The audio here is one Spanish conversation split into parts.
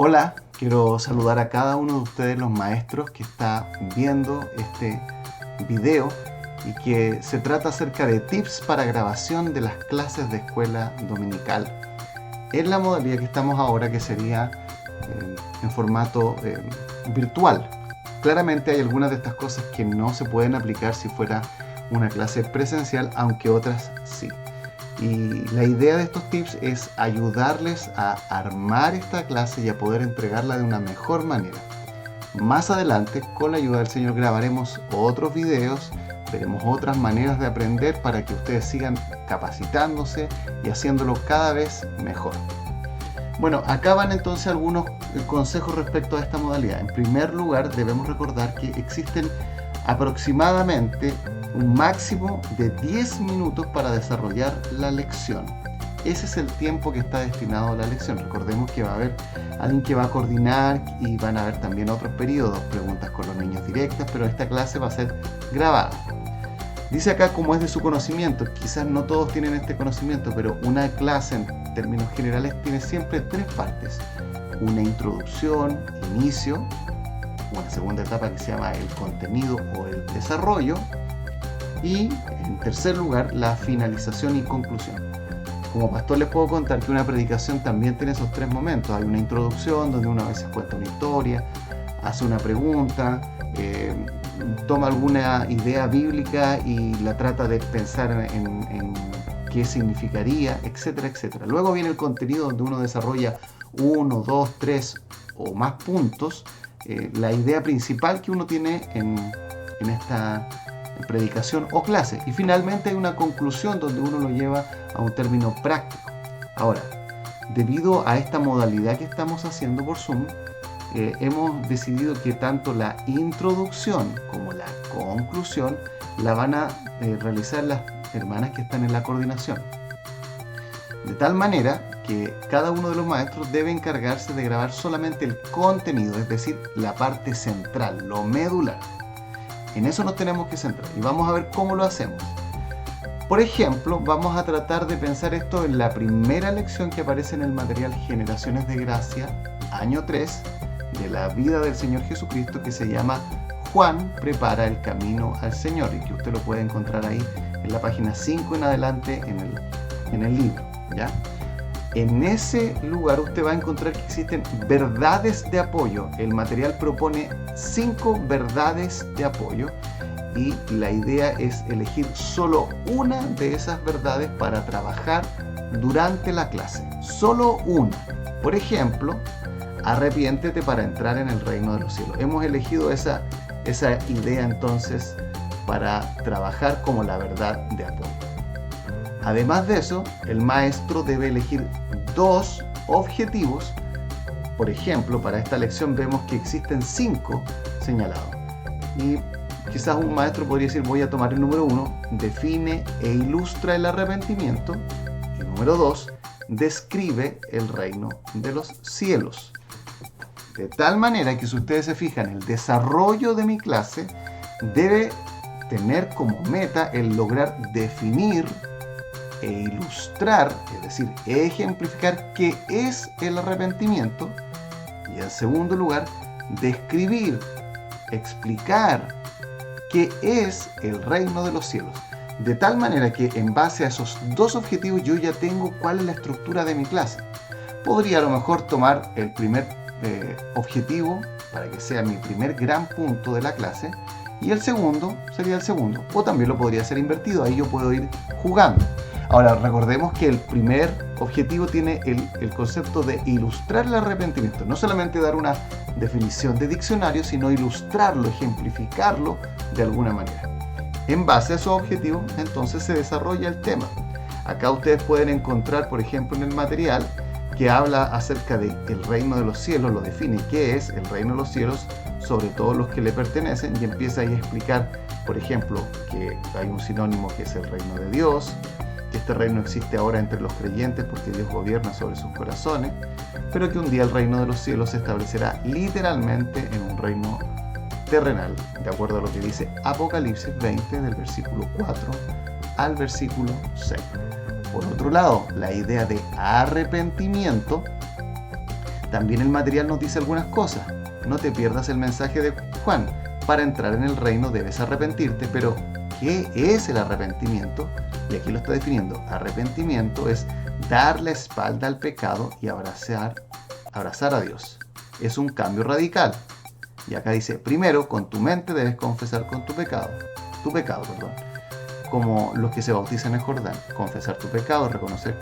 Hola, quiero saludar a cada uno de ustedes, los maestros, que está viendo este video y que se trata acerca de tips para grabación de las clases de escuela dominical en la modalidad que estamos ahora, que sería en formato virtual. Claramente hay algunas de estas cosas que no se pueden aplicar si fuera una clase presencial, aunque otras sí. Y la idea de estos tips es ayudarles a armar esta clase y a poder entregarla de una mejor manera. Más adelante, con la ayuda del Señor, grabaremos otros videos, veremos otras maneras de aprender para que ustedes sigan capacitándose y haciéndolo cada vez mejor. Bueno, acá van entonces algunos consejos respecto a esta modalidad. En primer lugar, debemos recordar que existen aproximadamente un máximo de 10 minutos para desarrollar la lección. Ese es el tiempo que está destinado a la lección. Recordemos que va a haber alguien que va a coordinar y van a haber también otros periodos, preguntas con los niños directas, pero esta clase va a ser grabada. Dice acá cómo es de su conocimiento. Quizás no todos tienen este conocimiento, pero una clase en términos generales tiene siempre 3 partes. Una introducción, inicio, una segunda etapa que se llama el contenido o el desarrollo, y en tercer lugar la finalización y conclusión. Como pastor les puedo contar que una predicación también tiene esos 3 momentos. Hay una introducción donde uno a veces cuenta una historia, hace una pregunta, toma alguna idea bíblica y la trata de pensar en qué significaría, etcétera, etcétera. Luego viene el contenido donde uno desarrolla 1, 2, 3 o más puntos, la idea principal que uno tiene en esta predicación o clase, y finalmente hay una conclusión donde uno lo lleva a un término práctico. Ahora, debido a esta modalidad que estamos haciendo por Zoom, hemos decidido que tanto la introducción como la conclusión la van a realizar las hermanas que están en la coordinación, de tal manera que cada uno de los maestros debe encargarse de grabar solamente el contenido, es decir, la parte central, lo medular. En eso nos tenemos que centrar y vamos a ver cómo lo hacemos. Por ejemplo, vamos a tratar de pensar esto en la primera lección que aparece en el material Generaciones de Gracia, año 3, de la vida del Señor Jesucristo, que se llama Juan prepara el camino al Señor, y que usted lo puede encontrar ahí en la página 5 en adelante en el libro, ¿ya? En ese lugar usted va a encontrar que existen verdades de apoyo. El material propone 5 verdades de apoyo y la idea es elegir solo una de esas verdades para trabajar durante la clase. Solo una. Por ejemplo, arrepiéntete para entrar en el reino de los cielos. Hemos elegido esa idea entonces para trabajar como la verdad de apoyo. Además de eso, el maestro debe elegir 2 objetivos. Por ejemplo, para esta lección vemos que existen 5 señalados. Y quizás un maestro podría decir, voy a tomar el número 1, define e ilustra el arrepentimiento. Y número 2, describe el reino de los cielos. De tal manera que si ustedes se fijan, el desarrollo de mi clase debe tener como meta el lograr definir e ilustrar, es decir, ejemplificar qué es el arrepentimiento, y en segundo lugar, describir, explicar qué es el reino de los cielos, de tal manera que en base a esos 2 objetivos yo ya tengo cuál es la estructura de mi clase. Podría a lo mejor tomar el primer objetivo para que sea mi primer gran punto de la clase, y el segundo sería el segundo, o también lo podría hacer invertido, ahí yo puedo ir jugando. Ahora, recordemos que el primer objetivo tiene el concepto de ilustrar el arrepentimiento. No solamente dar una definición de diccionario, sino ilustrarlo, ejemplificarlo de alguna manera. En base a esos objetivos, entonces se desarrolla el tema. Acá ustedes pueden encontrar, por ejemplo, en el material que habla acerca del reino de los cielos, lo define qué es el reino de los cielos, sobre todo los que le pertenecen, y empieza ahí a explicar, por ejemplo, que hay un sinónimo que es el reino de Dios, que este reino existe ahora entre los creyentes porque Dios gobierna sobre sus corazones, pero que un día el reino de los cielos se establecerá literalmente en un reino terrenal, de acuerdo a lo que dice Apocalipsis 20, del versículo 4 al versículo 6. Por otro lado, la idea de arrepentimiento También el material nos dice algunas cosas. No te pierdas el mensaje de Juan. Para entrar en el reino debes arrepentirte, pero ¿qué es el arrepentimiento? Y aquí lo está definiendo. Arrepentimiento es dar la espalda al pecado y abrazar a Dios. Es un cambio radical. Y acá dice, primero, con tu mente debes confesar con tu pecado, como los que se bautizan en Jordán, confesar tu pecado, reconocer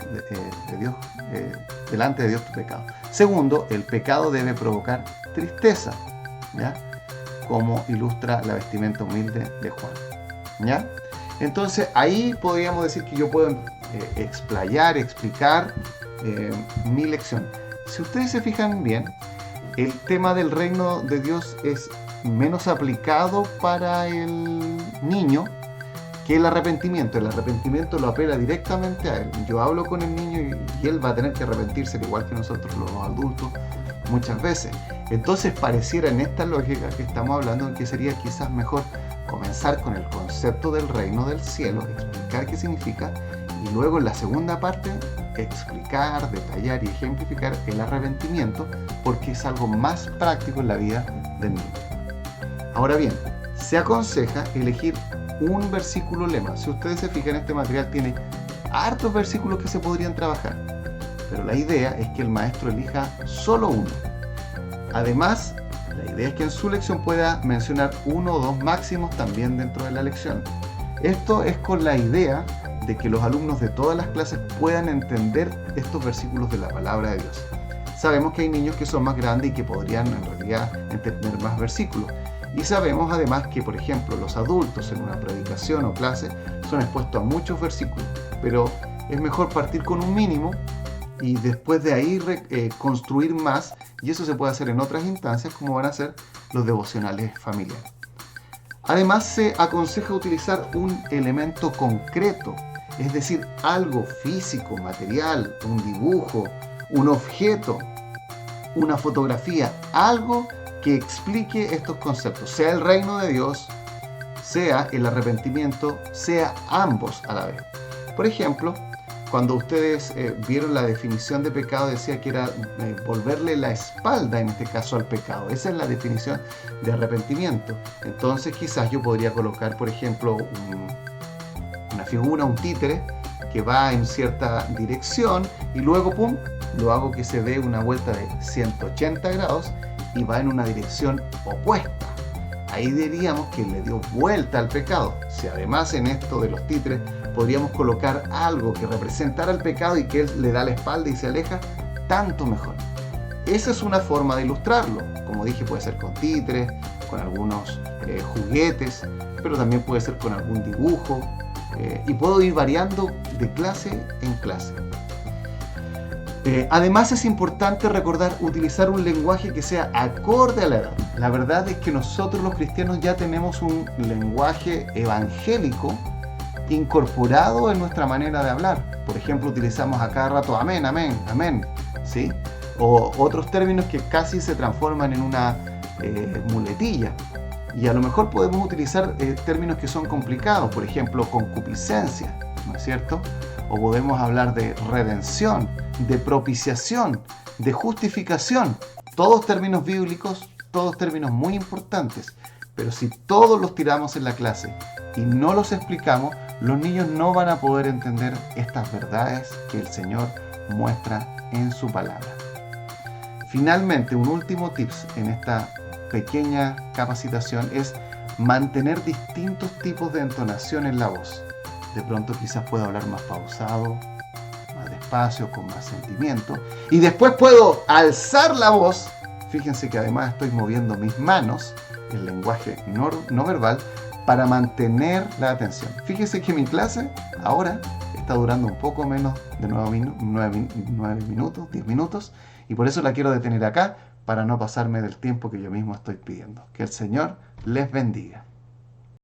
delante de Dios tu pecado. Segundo, el pecado debe provocar tristeza, ¿ya? Como ilustra la vestimenta humilde de Juan, ¿ya? Entonces ahí podríamos decir que yo puedo explicar mi lección. Si ustedes se fijan bien, el tema del reino de Dios es menos aplicado para el niño que el arrepentimiento. El arrepentimiento lo apela directamente a él. Yo hablo con el niño y él va a tener que arrepentirse, al igual que nosotros los adultos, muchas veces. Entonces pareciera en esta lógica que estamos hablando en que sería quizás mejor comenzar con el concepto del reino del cielo, explicar qué significa, y luego en la segunda parte explicar, detallar y ejemplificar el arrepentimiento, porque es algo más práctico en la vida del niño. Ahora bien, se aconseja elegir un versículo lema. Si ustedes se fijan, este material tiene hartos versículos que se podrían trabajar, pero la idea es que el maestro elija solo uno. Además, la idea es que en su lección pueda mencionar uno o dos máximos también dentro de la lección. Esto es con la idea de que los alumnos de todas las clases puedan entender estos versículos de la palabra de Dios. Sabemos que hay niños que son más grandes y que podrían en realidad entender más versículos. Y sabemos además que, por ejemplo, los adultos en una predicación o clase son expuestos a muchos versículos, pero es mejor partir con un mínimo y después de ahí construir más, y eso se puede hacer en otras instancias como van a ser los devocionales familiares. Además, se aconseja utilizar un elemento concreto, es decir, algo físico, material, un dibujo, un objeto, una fotografía, algo que explique estos conceptos, sea el reino de Dios, sea el arrepentimiento, sea ambos a la vez. Por ejemplo, cuando ustedes vieron la definición de pecado, decía que era volverle la espalda, en este caso, al pecado. Esa es la definición de arrepentimiento. Entonces quizás yo podría colocar, por ejemplo, una figura, un títere, que va en cierta dirección y luego, pum, lo hago que se dé una vuelta de 180 grados y va en una dirección opuesta. Ahí diríamos que le dio vuelta al pecado. Si además en esto de los títeres podríamos colocar algo que representara el pecado y que él le da la espalda y se aleja, tanto mejor. Esa es una forma de ilustrarlo. Como dije, puede ser con títeres, con algunos juguetes, pero también puede ser con algún dibujo, y puedo ir variando de clase en clase. Además es importante recordar utilizar un lenguaje que sea acorde a la edad. La verdad es que nosotros los cristianos ya tenemos un lenguaje evangélico incorporado en nuestra manera de hablar. Por ejemplo, utilizamos a cada rato amén, amén, amén, ¿sí? O otros términos que casi se transforman en una muletilla. Y a lo mejor podemos utilizar términos que son complicados, por ejemplo, concupiscencia, ¿no es cierto? O podemos hablar de redención, de propiciación, de justificación. Todos términos bíblicos, todos términos muy importantes. Pero si todos los tiramos en la clase y no los explicamos, los niños no van a poder entender estas verdades que el Señor muestra en su palabra. Finalmente, un último tips en esta pequeña capacitación es mantener distintos tipos de entonación en la voz. De pronto quizás puedo hablar más pausado, más despacio, con más sentimiento, y después puedo alzar la voz. Fíjense que además estoy moviendo mis manos, el lenguaje no verbal, para mantener la atención. Fíjense que mi clase ahora está durando un poco menos de 9 minutos, 10 minutos, y por eso la quiero detener acá, para no pasarme del tiempo que yo mismo estoy pidiendo. Que el Señor les bendiga.